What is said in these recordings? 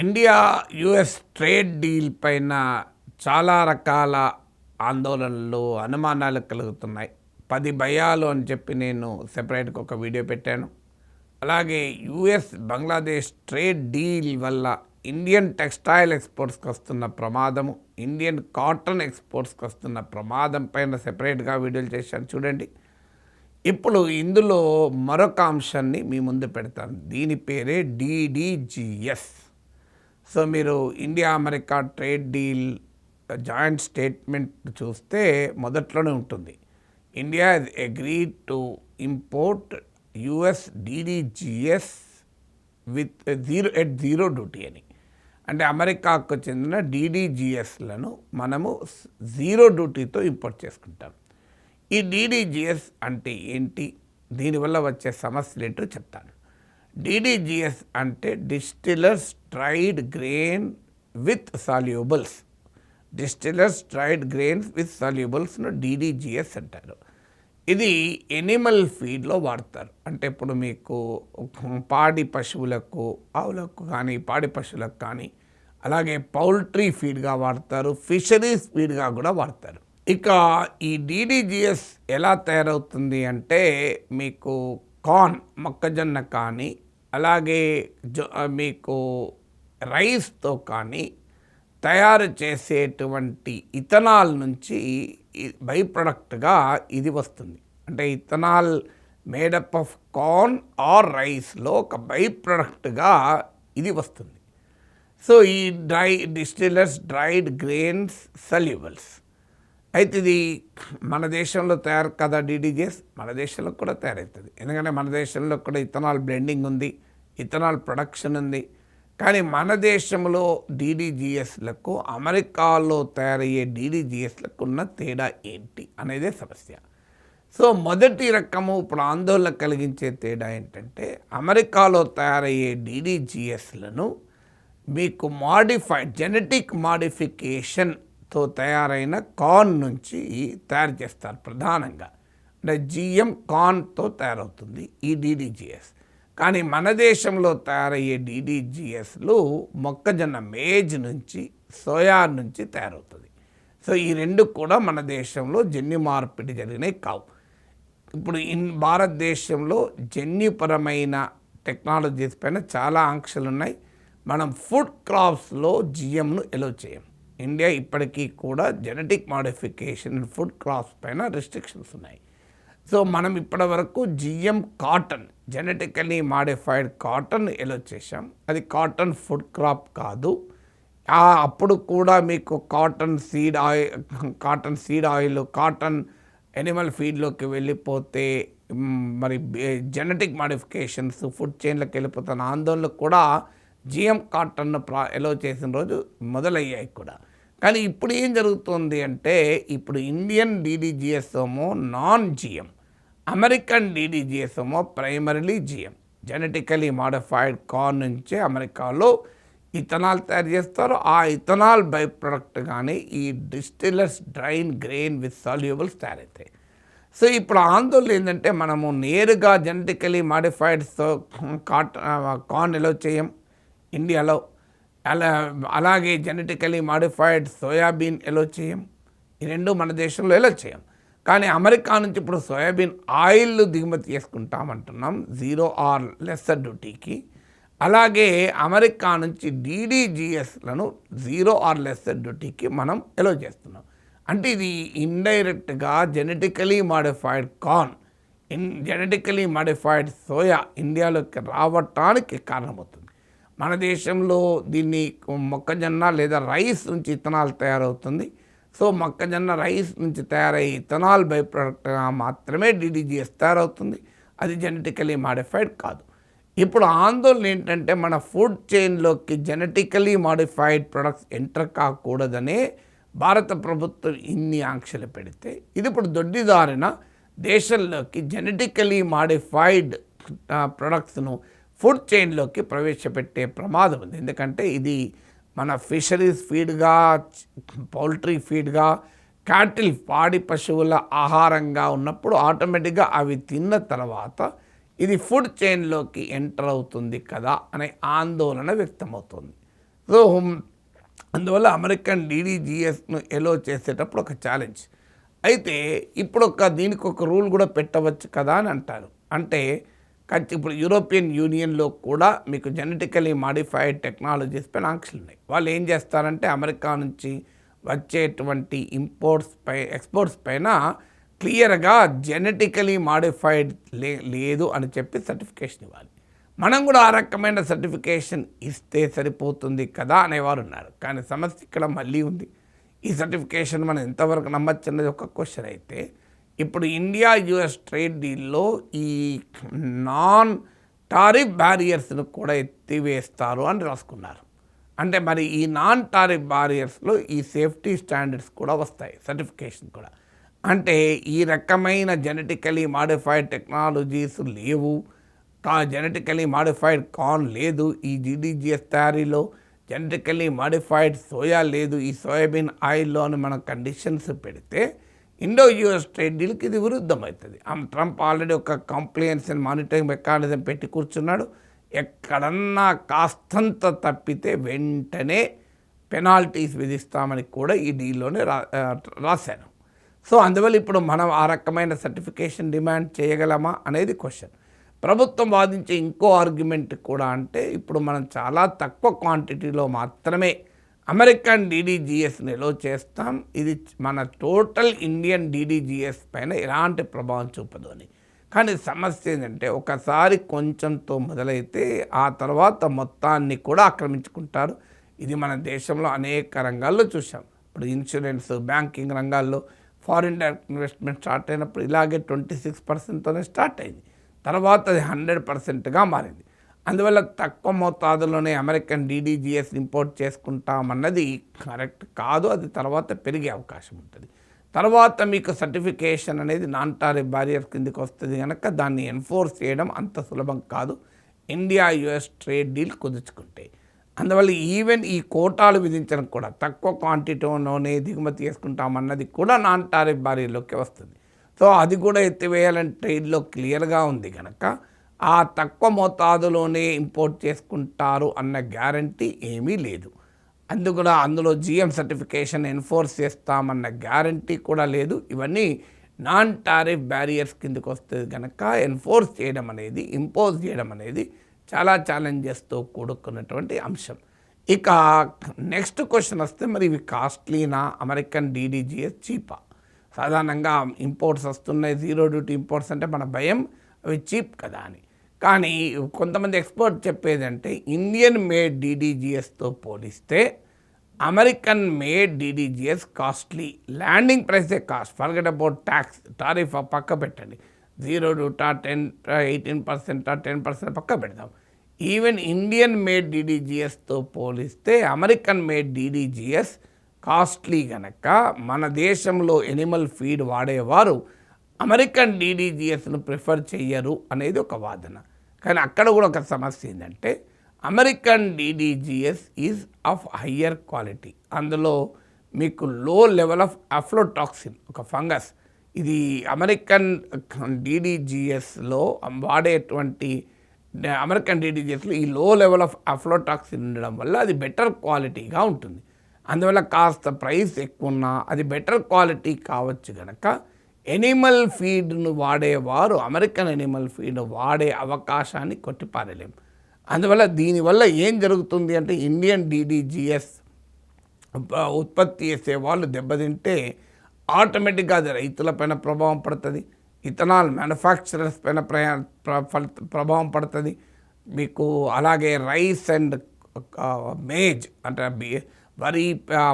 India US trade deal పైన చాలా రకాల ఆందోళనలు అనుమానాలు కలుగుతున్నాయి. 10 భయాలు అని చెప్పి నేను సెపరేట్గా ఒక వీడియో పెట్టాను. అలాగే యుఎస్ బంగ్లాదేశ్ ట్రేడ్ డీల్ వల్ల ఇండియన్ టెక్స్టైల్ ఎక్స్పోర్ట్స్కి వస్తున్న ప్రమాదము, ఇండియన్ కాటన్ ఎక్స్పోర్ట్స్కి వస్తున్న ప్రమాదం పైన సెపరేట్గా వీడియోలు చేశాను, చూడండి. ఇప్పుడు ఇందులో మరొక అంశాన్ని మీ ముందు పెడతాను. దీని పేరే DDGS. సో మీరు India America trade deal joint statement చూస్తే మొదట్లోనే ఉంటుంది, India has agreed to import US DDGS with zero duty అని. అంటే అమెరికాకు చెందిన DDGSలను మనము జీరో డ్యూటీతో ఇంపోర్ట్ చేసుకుంటాం. ఈ DDGS అంటే ఏంటి, దీనివల్ల వచ్చే సమస్యలు ఏంటో చెప్తాను. DDGS అంటే distillers dried grain with solubles. Distillers dried grains with సాల్యూబుల్స్ను DDGS అంటారు. ఇది ఎనిమల్ ఫీడ్లో వాడతారు. అంటే ఇప్పుడు మీకు పాడి పశువులకు, ఆవులకు కానీ, పాడి పశువులకు కానీ, అలాగే పౌల్ట్రీ ఫీడ్గా వాడతారు, ఫిషరీస్ ఫీడ్గా కూడా వాడతారు. ఇక ఈ DDGS ఎలా తయారవుతుంది అంటే మీకు కార్న్, మొక్కజొన్న కానీ, అలాగే మీకు రైస్తో కానీ తయారు చేసేటువంటి ఇథనాల్ నుంచి బై ప్రొడక్ట్గా ఇది వస్తుంది. అంటే ethanol made up of corn or రైస్లో ఒక బై ప్రొడక్ట్గా ఇది వస్తుంది. సో ఈ డిస్టిలర్స్ డ్రైడ్ గ్రెయిన్స్ సల్యూబుల్స్. అయితే ఇది మన దేశంలో తయారు కదా DDGS, మన దేశంలో కూడా తయారవుతుంది. ఎందుకంటే మన దేశంలో కూడా ఇథనాల్ బ్లెండింగ్ ఉంది, ఇథనాల్ ప్రొడక్షన్ ఉంది. కానీ మన దేశంలో DDGSలకు అమెరికాలో తయారయ్యే DDGSలకు ఉన్న తేడా ఏంటి అనేదే సమస్య. సో మొదటి రకము ఇప్పుడు ఆందోళన కలిగించే తేడా ఏంటంటే అమెరికాలో తయారయ్యే DDGSలను మీకు జెనెటిక్ మాడిఫికేషన్తో తయారైన కార్న్ నుంచి తయారు చేస్తారు ప్రధానంగా. అంటే GM కార్న్తో తయారవుతుంది ఈ DDGS. కానీ మన దేశంలో తయారయ్యే DDGSలు మొక్కజొన్న మేజ్ నుంచి, సోయా నుంచి తయారవుతుంది. సో ఈ రెండు కూడా మన దేశంలో జన్యు మార్పిడి జరిగినాయి కావు. ఇప్పుడు భారతదేశంలో జన్యుపరమైన టెక్నాలజీస్ పైన చాలా ఆంక్షలు ఉన్నాయి. మనం ఫుడ్ క్రాప్స్లో GMను ఎలో చేయం. ఇండియా ఇప్పటికీ కూడా జెనెటిక్ మాడిఫికేషన్ ఫుడ్ క్రాప్స్ పైన రెస్ట్రిక్షన్స్ ఉన్నాయి. సో మనం ఇప్పటి వరకు GM cotton, genetically modified cotton ఎలో చేసాం. అది కాటన్ ఫుడ్ క్రాప్ కాదు. అప్పుడు కూడా మీకు cotton seed oil, cotton animal ఫీడ్లోకి వెళ్ళిపోతే మరి జెనెటిక్ మాడిఫికేషన్స్ ఫుడ్ చైన్లోకి వెళ్ళిపోతున్న ఆందోళనలు కూడా GM కాటన్ను ఎలో చేసిన రోజు మొదలయ్యాయి కూడా. కానీ ఇప్పుడు ఏం జరుగుతుంది అంటే ఇప్పుడు ఇండియన్ DDGS ఏమో నాన్ GM, అమెరికన్ DDGS ఏమో primarily GM. Genetically modified corn నుంచే అమెరికాలో ఇథనాల్ తయారు చేస్తారు. ఆ ఇథనాల్ బై ప్రొడక్ట్గానే ఈ డిస్టిలర్స్ డ్రైన్ గ్రెయిన్ విత్ సాల్యూబుల్స్ తయారవుతాయి. సో ఇప్పుడు ఆందోళన ఏంటంటే మనము నేరుగా జెనెటికలీ మాడిఫైడ్ కార్న్ ఎలా చేయం ఇండియాలో, అలాగే జెనెటికలీ మాడిఫైడ్ సోయాబీన్ ఎలా చేయం, ఈ రెండు మన దేశంలో ఎలా చేయం. కానీ అమెరికా నుంచి ఇప్పుడు సోయాబీన్ ఆయిల్ దిగుమతి చేసుకుంటామంటున్నాం 0 or lesser డ్యూటీకి. అలాగే అమెరికా నుంచి DDGSలను 0 or lesser డ్యూటీకి మనం ఎలో చేస్తున్నాం. అంటే ఇది ఇండైరెక్ట్గా genetically modified corn, genetically modified soya ఇండియాలోకి రావటానికి కారణమవుతుంది. మన దేశంలో దీన్ని మొక్కజొన్న లేదా రైస్ నుంచి ఇథనాల్ తయారవుతుంది. సో మొక్కజొన్న రైస్ నుంచి తయారయ్యే ఇథనాల్ బై ప్రొడక్ట్గా మాత్రమే DDGS తయారవుతుంది. అది జెనెటికలీ మాడిఫైడ్ కాదు. ఇప్పుడు ఆందోళన ఏంటంటే మన ఫుడ్ చైన్లోకి జెనెటికలీ మాడిఫైడ్ ప్రొడక్ట్స్ ఎంటర్ కాకూడదనే భారత ప్రభుత్వం ఇన్ని ఆంక్షలు పెడితే ఇది ఇప్పుడు దొడ్డిదారిన దేశంలోకి జెనెటికలీ మాడిఫైడ్ ప్రొడక్ట్స్ను ఫుడ్ చైన్లోకి ప్రవేశపెట్టే ప్రమాదం ఉంది. ఎందుకంటే ఇది మన ఫిషరీస్ ఫీడ్గా, పౌల్ట్రీ ఫీడ్గా, క్యాటిల్ పాడి పశువుల ఆహారంగా ఉన్నప్పుడు ఆటోమేటిక్గా అవి తిన్న తర్వాత ఇది ఫుడ్ చైన్లోకి ఎంటర్ అవుతుంది కదా అనే ఆందోళన వ్యక్తమవుతుంది. సో అందువల్ల అమెరికన్ డీడీజీఎస్ను ఎలో చేసేటప్పుడు ఒక ఛాలెంజ్. అయితే ఇప్పుడు దీనికి ఒక రూల్ కూడా పెట్టవచ్చు కదా అని అంటారు. అంటే ఇప్పుడు యూరోపియన్ యూనియన్లో కూడా మీకు జెనెటికలీ మాడిఫైడ్ టెక్నాలజీస్ పైన ఆంక్షలు ఉన్నాయి. వాళ్ళు ఏం చేస్తారంటే అమెరికా నుంచి వచ్చేటువంటి ఎక్స్పోర్ట్స్ పైన క్లియర్గా జెనెటికలీ మాడిఫైడ్ లేదు అని చెప్పి సర్టిఫికేషన్ ఇవ్వాలి. మనం కూడా ఆ రకమైన సర్టిఫికేషన్ ఇస్తే సరిపోతుంది కదా అనేవారు ఉన్నారు. కానీ సమస్య ఇక్కడ మళ్ళీ ఉంది. ఈ సర్టిఫికేషన్ మనం ఎంతవరకు నమ్మచ్చు అన్నది ఒక క్వశ్చన్. అయితే ఇప్పుడు ఇండియా యుఎస్ ట్రేడ్ డీల్లో ఈ నాన్ టారిఫ్ బ్యారియర్స్ను కూడా ఎత్తివేస్తారు అని రాసుకున్నారు. అంటే మరి ఈ నాన్ టారిఫ్ బ్యారియర్స్లో ఈ సేఫ్టీ స్టాండర్డ్స్ కూడా వస్తాయి, సర్టిఫికేషన్ కూడా. అంటే ఈ రకమైన జెనెటికలీ మాడిఫైడ్ టెక్నాలజీస్ లేవు, జెనెటికలీ మాడిఫైడ్ కార్న్ లేదు, ఈ జీడీజీఎస్ తయారీలో జెనెటికలీ మాడిఫైడ్ సోయా లేదు, ఈ సోయాబీన్ ఆయిల్లో అని మనం కండిషన్స్ పెడితే ఇండో యూఎస్ ట్రేడ్ డీల్కి ఇది విరుద్ధం అవుతుంది. ట్రంప్ ఆల్రెడీ ఒక కంప్లైన్స్ అండ్ మానిటరింగ్ మెకానిజం పెట్టి కూర్చున్నాడు. ఎక్కడన్నా కాస్తంత తప్పితే వెంటనే పెనాల్టీస్ విధిస్తామని కూడా ఈ డీల్లోనే రాశాను. సో అందువల్ల ఇప్పుడు మనం ఆ రకమైన సర్టిఫికేషన్ డిమాండ్ చేయగలమా అనేది క్వశ్చన్. ప్రభుత్వం వాదించే ఇంకో ఆర్గ్యుమెంట్ కూడా అంటే ఇప్పుడు మనం చాలా తక్కువ క్వాంటిటీలో మాత్రమే అమెరికన్ డీడీజీఎస్ని ఎలో చేస్తాం, ఇది మన టోటల్ ఇండియన్ డీడీజీఎస్ పైన ఎలాంటి ప్రభావం చూపదు అని. కానీ సమస్య ఏంటంటే ఒకసారి కొంచెంతో మొదలైతే ఆ తర్వాత మొత్తాన్ని కూడా ఆక్రమించుకుంటారు. ఇది మన దేశంలో అనేక రంగాల్లో చూసాం. ఇప్పుడు ఇన్సూరెన్స్, బ్యాంకింగ్ రంగాల్లో ఫారిన్ డైరెక్ట్ ఇన్వెస్ట్మెంట్ స్టార్ట్ అయినప్పుడు ఇలాగే 26%తోనే స్టార్ట్ అయింది. తర్వాత అది 100%గా మారింది. అందువల్ల తక్కువ మోతాదులోనే అమెరికన్ డీడీజీఎస్ ఇంపోర్ట్ చేసుకుంటామన్నది కరెక్ట్ కాదు. అది తర్వాత పెరిగే అవకాశం ఉంటుంది. తర్వాత మీకు సర్టిఫికేషన్ అనేది నాన్ టారిఫ్ బ్యారియర్ కిందకి వస్తుంది కనుక దాన్ని ఎన్ఫోర్స్ చేయడం అంత సులభం కాదు ఇండియా యుఎస్ ట్రేడ్ డీల్ కుదుర్చుకుంటే. అందువల్ల ఈవెన్ ఈ కోటాలు విధించడం కూడా తక్కువ క్వాంటిటీలోనే దిగుమతి చేసుకుంటామన్నది కూడా నాన్ టారిఫ్ బ్యారియర్లోకి వస్తుంది. సో అది కూడా ఎత్తివేయాలని ట్రేడ్లో క్లియర్గా ఉంది కనుక ఆ తక్కువ మోతాదులోనే ఇంపోర్ట్ చేసుకుంటారు అన్న గ్యారంటీ ఏమీ లేదు. అందులో జిఎం సర్టిఫికేషన్ ఎన్ఫోర్స్ చేస్తామన్న గ్యారంటీ కూడా లేదు. ఇవన్నీ నాన్ టారిఫ్ బ్యారియర్స్ కిందకు వస్తుంది కనుక ఎన్ఫోర్స్ చేయడం అనేది, ఇంపోజ్ చేయడం అనేది చాలా ఛాలెంజెస్తో కూడుకున్నటువంటి అంశం. ఇక నెక్స్ట్ క్వశ్చన్ వస్తే మరి ఇవి కాస్ట్లీనా, అమెరికన్ డీడీజీఎస్ చీపా? సాధారణంగా ఇంపోర్ట్స్ వస్తున్నాయి, జీరో డ్యూటీ ఇంపోర్ట్స్ అంటే మన భయం అవి చీప్ కదా అని. కానీ కొంతమంది ఎక్స్పర్ట్ చెప్పేదంటే ఇండియన్ మేడ్ డీడీజీఎస్తో పోలిస్తే American made DDGS costly. Landing ప్రైసే cost, forget about tax, tariff పక్క పెట్టండి, జీరో డ్యూటా 18% 10% పక్క పెడదాం. ఈవెన్ ఇండియన్ మేడ్ డీడీజీఎస్తో పోలిస్తే అమెరికన్ మేడ్ డీడీజీఎస్ కాస్ట్లీ గనక మన దేశంలో ఎనిమల్ ఫీడ్ వాడేవారు అమెరికన్ డీడీజీఎస్ను ప్రిఫర్ చెయ్యరు అనేది ఒక వాదన. కానీ అక్కడ కూడా ఒక సమస్య ఏంటంటే American DDGS is of higher quality. అందులో మీకు లో లెవెల్ ఆఫ్ అఫ్లోటాక్సిన్, ఒక ఫంగస్, ఇది అమెరికన్ డీడీజీఎస్లో వాడేటువంటి అమెరికన్ డీడీజీఎస్లో ఈ లో లెవెల్ ఆఫ్ అఫ్లోటాక్సిన్ ఉండడం వల్ల అది బెటర్ క్వాలిటీగా ఉంటుంది. అందువల్ల కాస్త ప్రైస్ ఎక్కువ ఉన్నా అది బెటర్ క్వాలిటీ కావచ్చు కనుక ఎనిమల్ ఫీడ్ను వాడేవారు అమెరికన్ ఎనిమల్ ఫీడ్ వాడే అవకాశాన్ని కొట్టిపారలేము. అందువల్ల దీనివల్ల ఏం జరుగుతుంది అంటే ఇండియన్ డీడీజీఎస్ ఉత్పత్తి చేసే వాళ్ళు దెబ్బతింటే ఆటోమేటిక్గా అది రైతులపైన ప్రభావం పడుతుంది, ఇథనాల్ మ్యానుఫ్యాక్చరర్స్ పైన ప్రభావం పడుతుంది. మీకు అలాగే రైస్ అండ్ మేజ్ అంటే వరి,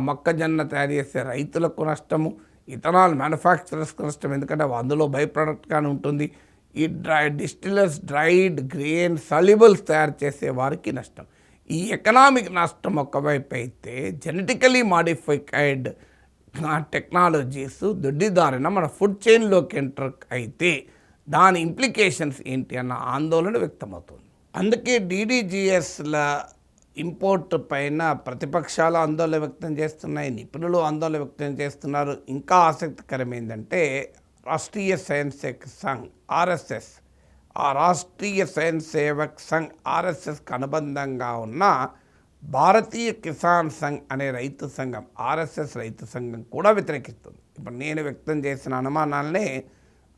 మొక్కజొన్న తయారు చేసే రైతులకు నష్టము, ఇథనాల్ మ్యానుఫ్యాక్చరర్స్కి నష్టం, ఎందుకంటే అందులో బై ప్రోడక్ట్గానే ఉంటుంది. ఈ డిస్టిలర్స్ డ్రైడ్ గ్రెయిన్ సాల్యుబుల్స్ తయారు చేసే వారికి నష్టం. ఈ ఎకనామిక్ నష్టం ఒకవైపు అయితే జెనెటికలీ మాడిఫైడ్ టెక్నాలజీస్ దొడ్డిదారిన మన ఫుడ్ చైన్లోకి ఎంటర్ అయితే దాని ఇంప్లికేషన్స్ ఏంటి అన్న ఆందోళన వ్యక్తమవుతుంది. అందుకే డీడీజీఎస్ల ఇంపోర్ట్ పైన ప్రతిపక్షాలు ఆందోళన వ్యక్తం చేస్తున్నాయి, నిపుణులు ఆందోళన వ్యక్తం చేస్తున్నారు. ఇంకా ఆసక్తికరం ఏంటంటే రాష్ట్రీయ స్వయం సేవక్ సంఘ్ ఆర్ఎస్ఎస్, ఆ రాష్ట్రీయ స్వయం సేవక్ సంఘ్ ఆర్ఎస్ఎస్కి అనుబంధంగా ఉన్న భారతీయ కిసాన్ సంఘ్ అనే రైతు సంఘం, ఆర్ఎస్ఎస్ రైతు సంఘం కూడా వ్యతిరేకిస్తుంది. ఇప్పుడు నేను వ్యక్తం చేసిన అనుమానాలనే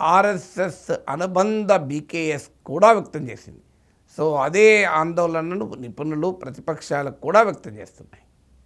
ఆర్ఎస్ఎస్ అనుబంధ బీకేఎస్ కూడా వ్యక్తం చేసింది. సో అదే ఆందోళనను నిపుణులు, ప్రతిపక్షాలకు కూడా వ్యక్తం చేస్తున్నాయి.